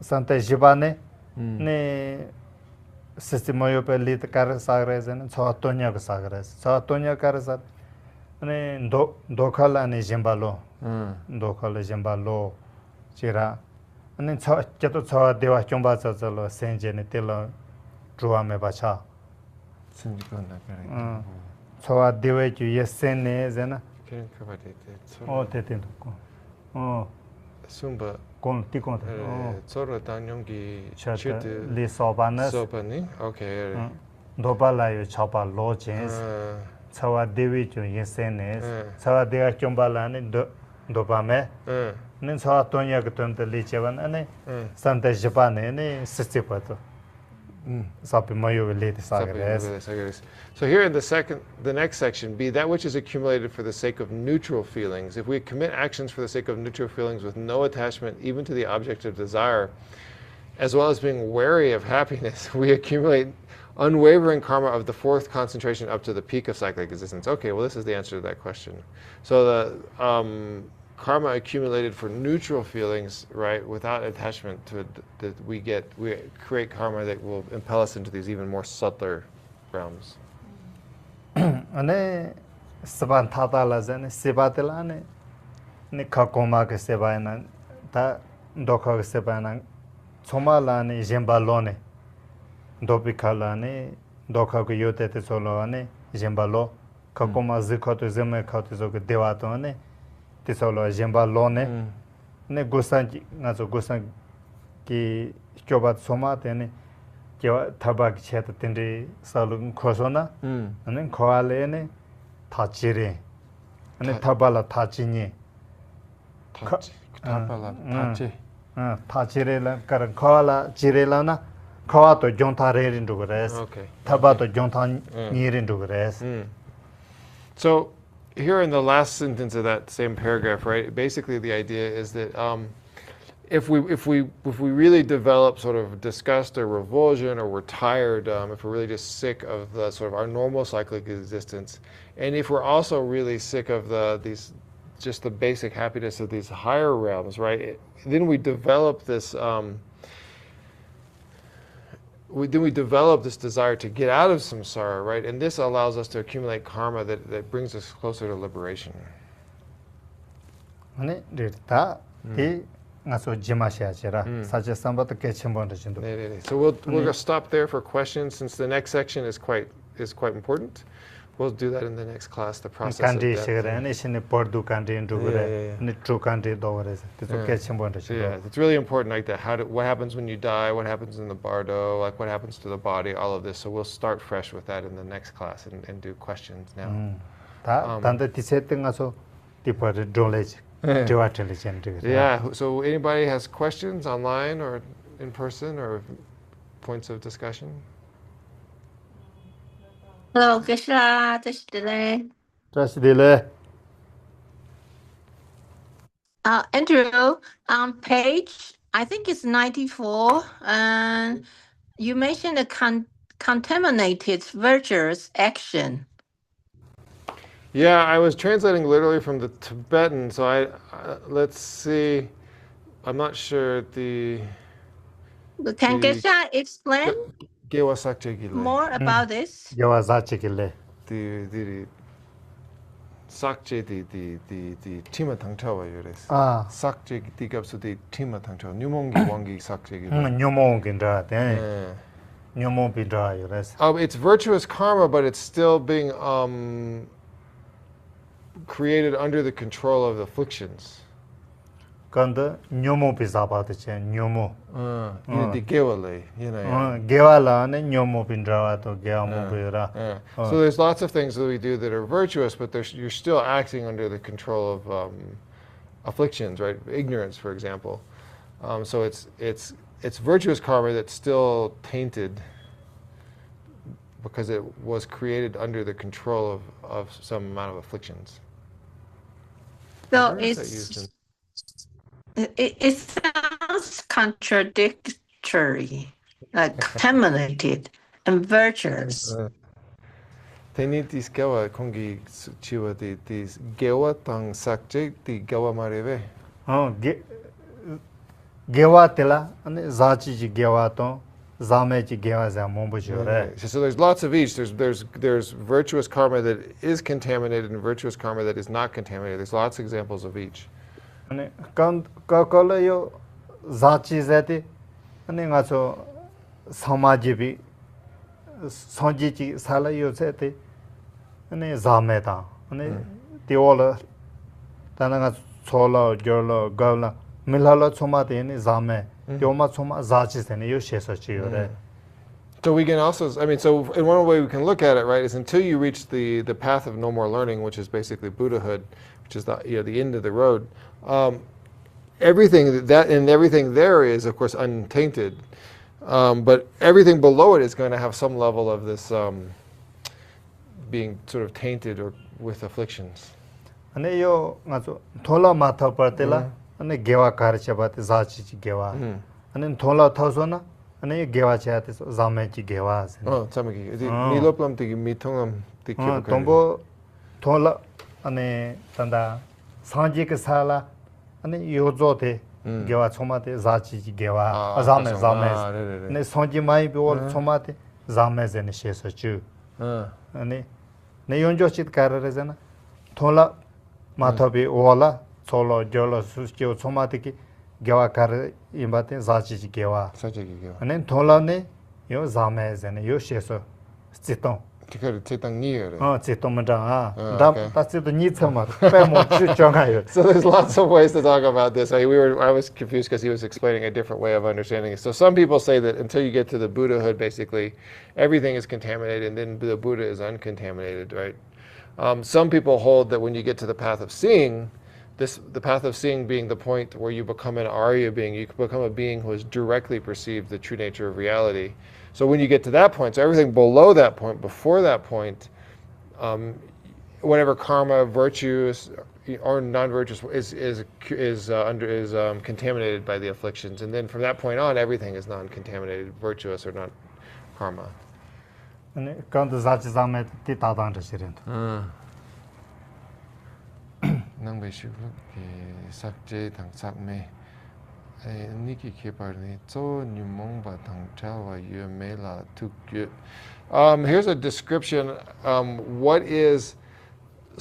santa jibane ne sisti moyo pe le ta karra sagre zane chawa tonya ko sagre chawa tonya karra sa ne dokhala ne jimbalo dokhala jimbalo chira ne chawa chato chawa dewa chomba chalo senje ne telo druwa me bacha chawa dewa ju yesen ne zana Sumba kon tikon Tsoro Danyongi chute li sobanas Sobani, okay. Dobala yo chapa lo chens chawa dewi ju yesenes chawa dewa chombala ne dobame ne chawa tonya gtonte li chevan ane santa japane ne sistipato sapi mayo le sagres. So here in the next section, B, that which is accumulated for the sake of neutral feelings. If we commit actions for the sake of neutral feelings with no attachment even to the object of desire, as well as being wary of happiness, we accumulate unwavering karma of the 4th concentration up to the peak of cyclic existence. Okay, well, this is the answer to that question. So the karma accumulated for neutral feelings, right, without attachment to it, that we create karma that will impel us into these even more subtler realms. ane saban thata la zane sebatela ne khakoma ke sebaina ta dokha ke sebaina choma la ne jemba lone dopi khala ne dokha ko yote te solo ne jemba lo khakoma zikhato zeme khato zo ke dewato ne te solo jemba lone ne gosan nga zo gosan ki chobat soma te ne 겨 타박 체트 텐데 살은 코소나 아니 코알레네 타치레 아니 타발라 타치니 타발라 타치 타치레라 카랑 코알라 지레라나 코아토 존타레린도 그래서 타바토 존탄 니린도 그래서 So here in the last sentence of that same paragraph, right? Basically the idea is that if we really develop sort of disgust or revulsion, or we're tired, if we're really just sick of the sort of our normal cyclic existence, and if we're also really sick of these just the basic happiness of these higher realms, right? Then we develop this. We develop this desire to get out of samsara, right? And this allows us to accumulate karma that brings us closer to liberation. So we're going to stop there for questions since the next section is quite important. We'll do that in the next class, the process of death. Yeah, it's really important like that. What happens when you die, what happens in the bardo, like what happens to the body, all of this. So we'll start fresh with that in the next class and do questions now. Yeah, so anybody has questions online or in person or points of discussion? Hello, Geshe. Andrew, on page, I think it's 94, and you mentioned the contaminated virtuous action. Yeah, I was translating literally from the Tibetan, so let's see. I'm not sure Can Geshe explain more about this? Sakje the tima tangchawa yores. Sakje digapsu the tima tangchawa. Nyumongi wangi sakje. It's virtuous karma, but it's still being created under the control of the afflictions. Kanda nyomo pizabate chen nyomo. The gewale, gewala ne nyomo pindrawa to geamo pira. So there's lots of things that we do that are virtuous, but you're still acting under the control of afflictions, right? Ignorance, for example. So it's virtuous karma that's still tainted because it was created under the control of some amount of afflictions. So it sounds contradictory, like contaminated and virtuous. Tenitis gawa kongi chiwa tis gawa tang sakje ti gawa mareve. Gawa tela ane zachi ji gawa to zame ji gawa za mombo jore. So there's lots of each. There's virtuous karma that is contaminated and virtuous karma that is not contaminated. There's lots of examples of each. ane kakala yo zachi zati ane ngaso samaji bi sonji ji sala yo zati ane zame ta ane tiola tananga chola gyolo gawla milhala choma te ane zame tioma choma zachi zane yo shesa chi yore. So we can also, so in one way we can look at it, right, is until you reach the path of no more learning, which is basically Buddhahood, which is the end of the road. Everything there is, of course, untainted, but everything below it is going to have some level of this being sort of tainted or with afflictions. ane yo ngaso thola matha patela ane gewa karcha bat zachi ji gewa ane thola thosona ane gewa chate zame ji gewa ase. Samaki niloplam tigi mitongam tigi tombo thola ane tanda sanji ke sala ane yozo te gewa choma te zachi ji gewa zame ne sanji mai bi ol choma te zame zene shesa chu ane Ne yonjo chit kararezana. Thola mathabi ola solo jolo suskyo somatiki gewa kar imbate zachi gewa. Sajiki gewa. Ane thola ne yo zamezane yo sheso stiton. Kikari tsetang niyo. So there's lots of ways to talk about this. I was confused because he was explaining a different way of understanding it. So some people say that until you get to the Buddhahood, basically, everything is contaminated, and then the Buddha is uncontaminated, right? Some people hold that when you get to the path of seeing, the path of seeing being the point where you become an Arya being, you become a being who has directly perceived the true nature of reality. So when you get to that point, so everything below that point, before that point, whatever karma, virtuous or non-virtuous is contaminated by the afflictions, and then from that point on, everything is non-contaminated, virtuous or not karma. Here's a description.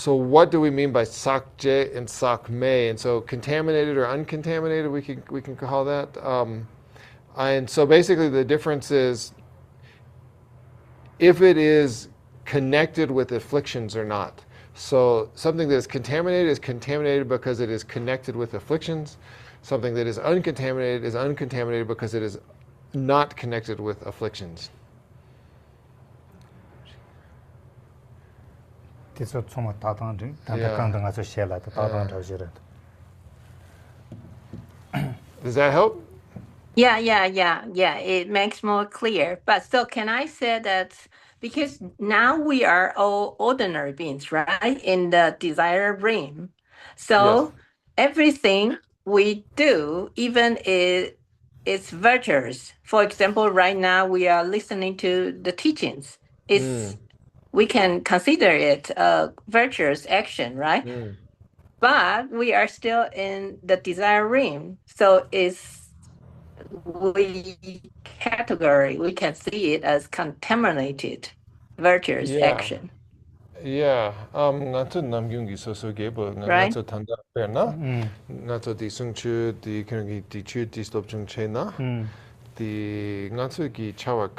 What do we mean by sakje and sakme? And so contaminated or uncontaminated, we can call that. And so basically the difference is if it is connected with afflictions or not. So something that is contaminated because it is connected with afflictions. Something that is uncontaminated because it is not connected with afflictions. Does that help? Yeah. It makes more clear. But so can I say that because now we are all ordinary beings, right? In the desire realm. So everything we do, even it's virtuous. For example, right now we are listening to the teachings. We can consider it a virtuous action, right? But we are still in the desire realm. So we can see it as contaminated virtuous action. Yeah. Ngatu namgyungi soso gebo ngatu tanda perna. Ngatu di sungchu di kangi di chu di stopjung chena. Di ngatu gi chawa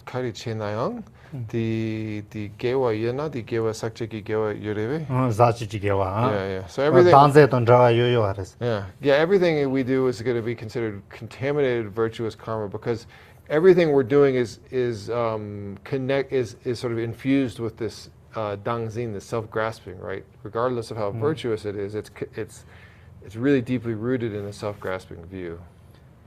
kari chena yang. Di gewa yena di gewa sakche gi gewa yoreve. Zachi ji gewa. Yeah. So everything. Danze ton drawa yoyo hares. Yeah. Everything we do is going to be considered contaminated virtuous karma because everything we're doing is sort of infused with this dangzin, this self-grasping, right? Regardless of how virtuous it is, it's really deeply rooted in a self-grasping view.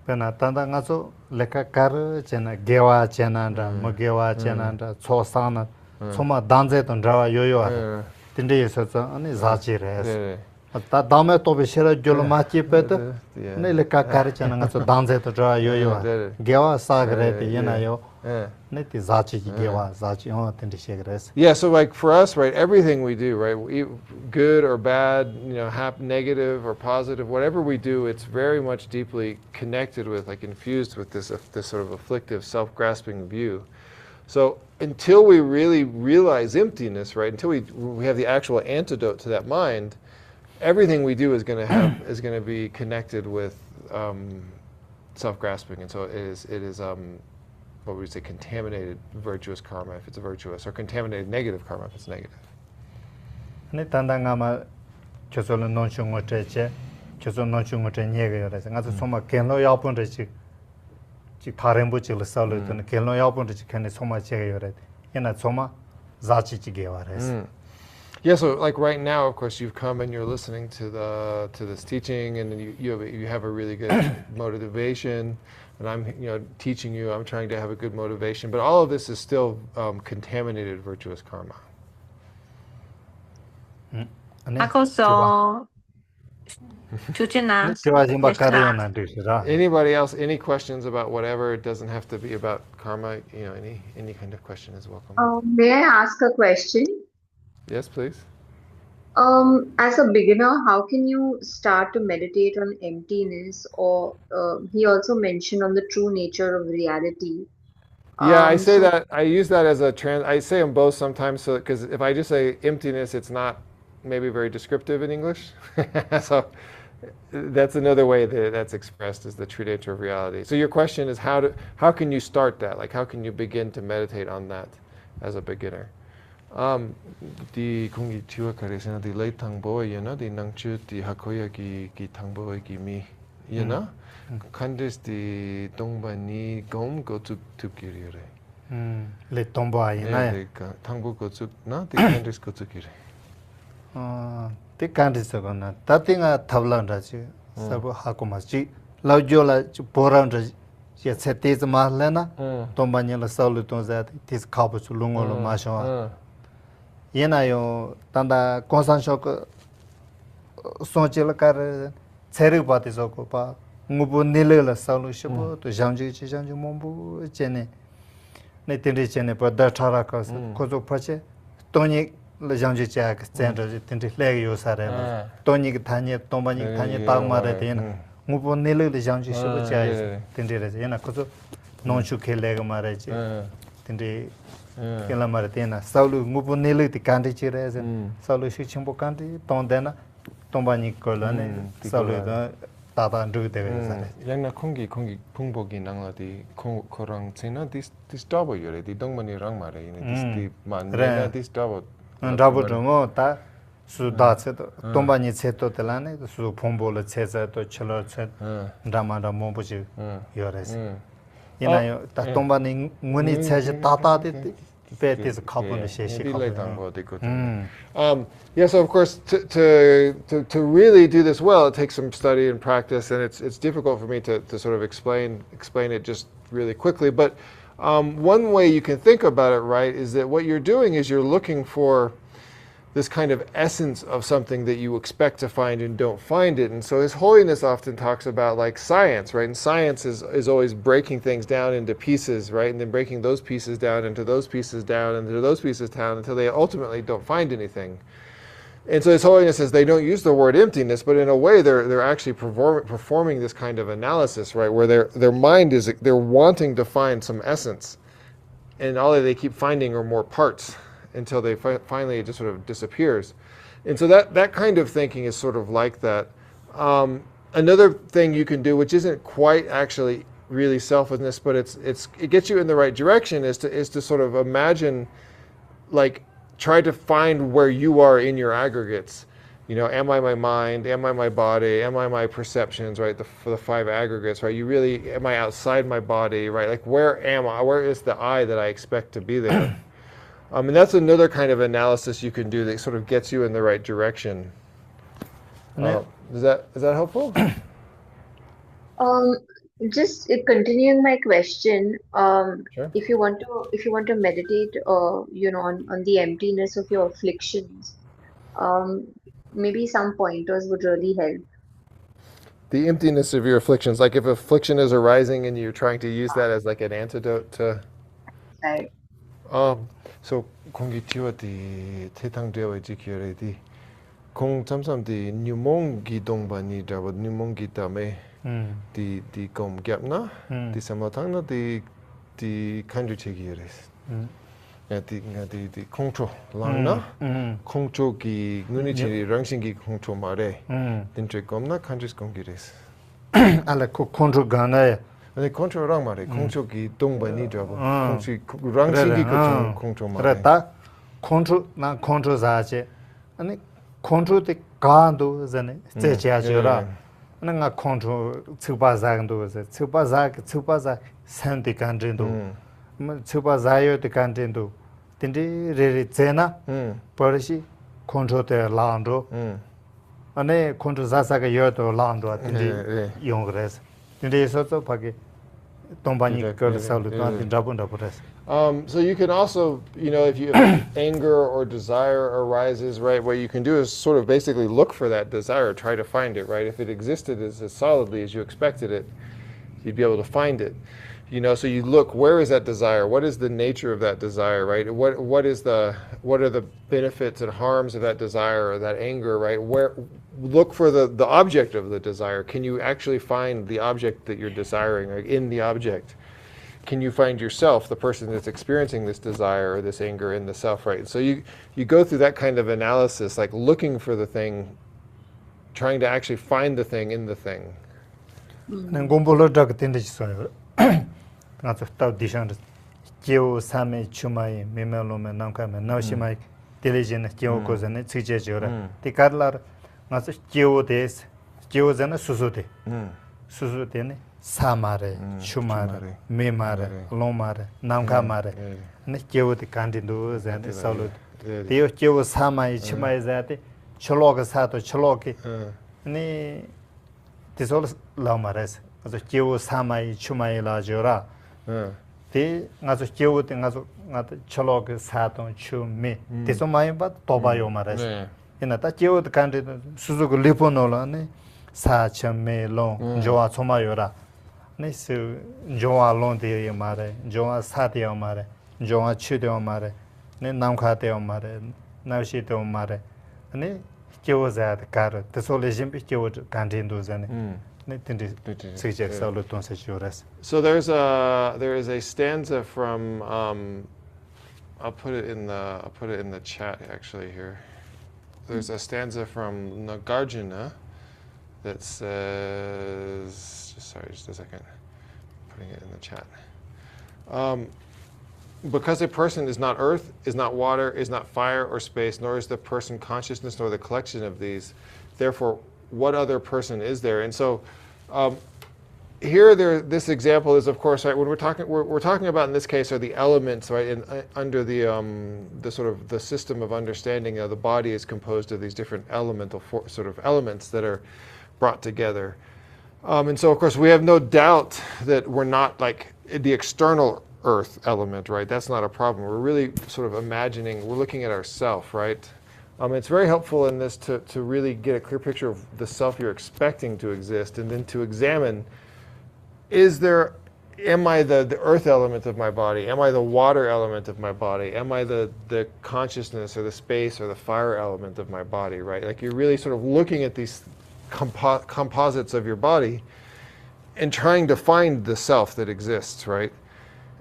Pena tanda ngaso leka kar chena gewa chena nda mogewa chena nda chosana soma danze ton drawa yoyo tinde yeso ani zachi res. Ta dame to be shera jolo machi pet ne leka kar chena ngaso danze ton drawa yoyo gewa sagre te yena yo. Yeah, so like for us, right, everything we do, right, good or bad, negative or positive, whatever we do, it's very much deeply connected with, like infused with this sort of afflictive, self-grasping view. So until we really realize emptiness, right, until we have the actual antidote to that mind, everything we do is going to be connected with self-grasping, and so it is what would we say, contaminated virtuous karma if it's virtuous, or contaminated negative karma if it's negative. Ne tandangama chosolo nonchungo cheche, choso nonchungo che nyege yorese. Ngaso soma kenlo yapon rechi tarembo chile salo tone kenlo yapon rechi kene soma chege yorese. Yena soma zachi chige yorese. Yeah, so like right now, of course, you've come and you're listening to this teaching, and then you have a really good motivation. And I'm teaching you, I'm trying to have a good motivation, but all of this is still contaminated virtuous karma. Anybody else, any questions about whatever? It doesn't have to be about karma, any kind of question is welcome. May I ask a question? Yes, please. As a beginner, how can you start to meditate on emptiness? Or he also mentioned on the true nature of reality. Yeah, I say So that, I use that as I say them both sometimes, so because if I just say emptiness, it's not maybe very descriptive in English. So that's another way that that's expressed is the true nature of reality. So your question is how can you start that? Like how can you begin to meditate on that as a beginner? Di kungi tiwa karesena di lay tangbo di nangchu di hakoya ki tangbo ki mi kandis di dongba ni gom go tu kirire. Le tongbo ayina. Tangbo go tu na di kandis go tu kire. Di kandis go na. Tati nga tablan raji sabu hakomaji. Lau jo la boran raji. Ya setiz mahlena. Tongba ni la saulu tongza tis kabu su lungo lo mashawa. Yena yo tanda konsan shok sonchil kar tseri pati soko pa ngubu nile la salu shibu to janji mombu chene ne tindri chene pa da thara ka kozo pache toni la janji cha ka center tindri leg yo sare toni ki thanye tombani ki thanye tag mare den ngubu nile la janji shibu cha tindri re yena kozo nonchu khele ga mare che tindri kela mara tena saulu ngupu nelu ti kandi chire zen saulu shi chimbo kandi tondena tombani kolane saulu da tata ndu de sare yana kongi pungbogi nangla di korang chena this double yore di dongmani rang mare this di man this double mo ta su da che tombani che to telane su phombo le che za to chelo che ramanda mo bu ji yore yana yo ta tombani nguni che tata de is a couple of yeah, so of course to really do this well, it takes some study and practice, and it's difficult for me to sort of explain it just really quickly. But one way you can think about it, right, is that what you're doing is you're looking for this kind of essence of something that you expect to find and don't find it. And so His Holiness often talks about like science, right? And science is always breaking things down into pieces, right? And then breaking those pieces down into those pieces down into those pieces down until they ultimately don't find anything. And so His Holiness says they don't use the word emptiness, but in a way they're actually performing this kind of analysis, right? Where their mind they're wanting to find some essence. And all they keep finding are more parts, until they finally it just sort of disappears. And so that kind of thinking is sort of like that. Another thing you can do, which isn't quite actually really selflessness, but it gets you in the right direction, is to sort of imagine, like, try to find where you are in your aggregates. Am I my mind? Am I my body? Am I my perceptions, right? For the 5 aggregates, right? Am I outside my body, right? Like, where am I? Where is the I that I expect to be there? And that's another kind of analysis you can do that sort of gets you in the right direction. Is that helpful? Just continuing my question, Sure. if you want to meditate, on the emptiness of your afflictions, maybe some pointers would really help. The emptiness of your afflictions, like if affliction is arising and you're trying to use that as like an antidote to. Right. So kongi tiwa di tetang dewa jikyore di kong samsam di nyumongi dongba ni dawa nyumongi dame di gom gyap na di samlatang na di kanju chegiyores di kongcho lang na kongcho ki nguni chiri rangshin ki kongcho mare dintre gom na kanju skongires ala ko kongcho gana 아니 컨트롤랑 말해. 공초기 동반이 잡아. 공시 랑시기 컨트롤 말해. 그랬다. 컨트롤 자체. 아니 컨트롤 가도 전에 제자죠라. 내가 컨트롤 추바자도 추바자 산디 간진도. 추바자요 데 간진도. 딘디 레레 제나. 버시 컨트롤 라운도. 아니 컨트롤 자사가 여도 라운도 딘디 용그레스. So you can also, if anger or desire arises, right, what you can do is sort of basically look for that desire, try to find it, right? If it existed as solidly as you expected it, you'd be able to find it. So you look, where is that desire? What is the nature of that desire, right? What are the benefits and harms of that desire or that anger, right? Look for the object of the desire. Can you actually find the object that you're desiring, in the object? can you find yourself, the person that's experiencing this desire or this anger in the self, right? So you go through that kind of analysis, like looking for the thing, trying to actually find the thing in the thing. 난 공부를 딱 된다지서요. 나도 또 디션 지오 삼에 추마이 메멜로메 남카메 나시마이 텔레지나 지오 고자네 츠제지오라. 티카르라 나서 지오데스 지오자나 수수데. 수수데네 사마레 추마레 메마레 롬마레 남카마레. 네 지오데 간딘도 자네 살로. 디오 지오 사마이 추마이 자데 촐로가 사도 촐로게. 네 Tisol Lamares, as a Kio Samai Chumai La Jura. The Nazo Kio, the Nazo Cholog Saton Chumi, Tisomai, but Tobayo Mares. In a Takio, the country Suzuku Liponolane, Sacha Me Long, Joa Somayora. Nisu Joa Londi Mare, Joa Satia Mare, Joa Chideo Mare, Namkateo Mare, Naushito Mare. Kyo's at car, the solism is killed cantindos and suggest all the So there is a stanza from I'll put it in the chat actually here. There's a stanza from Nagarjuna that says just a second, putting it in the chat. Because a person is not earth, is not water, is not fire or space, nor is the person consciousness, nor the collection of these. Therefore, what other person is there? And so, this example is, of course, right. When we're talking about in this case are the elements, right? Under the sort of the system of understanding, the body is composed of these different elemental sort of elements that are brought together. And so, of course, we have no doubt that we're not like the external earth element, right? That's not a problem. We're really sort of imagining, we're looking at ourself, right? It's very helpful in this to really get a clear picture of the self you're expecting to exist, and then to examine, am I the earth element of my body? Am I the water element of my body? Am I the consciousness or the space or the fire element of my body, right? Like you're really sort of looking at these composites of your body and trying to find the self that exists, right?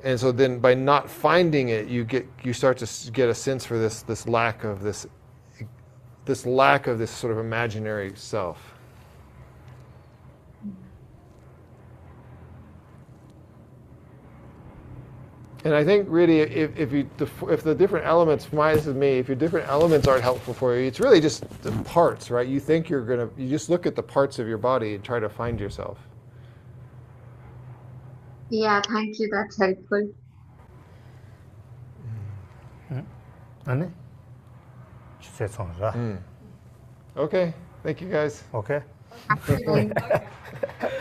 And so then by not finding it, you start to get a sense for this lack of this sort of imaginary self. And I think really if the different elements, this is me, if your different elements aren't helpful for you, it's really just the parts, right? You think you just look at the parts of your body and try to find yourself. Yeah, thank you. That's helpful. Annie? Okay, thank you guys. Okay.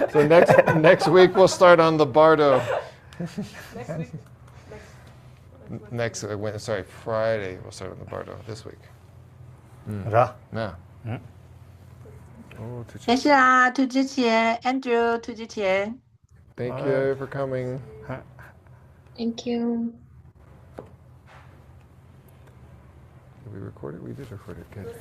So next week we'll start on the Bardo. Friday we'll start on the Bardo this week. Ra? Yeah.谢谢啊，涂之前 Andrew 涂之前。 Thank you for coming. Thank you. Did we record it? We did record it. Good.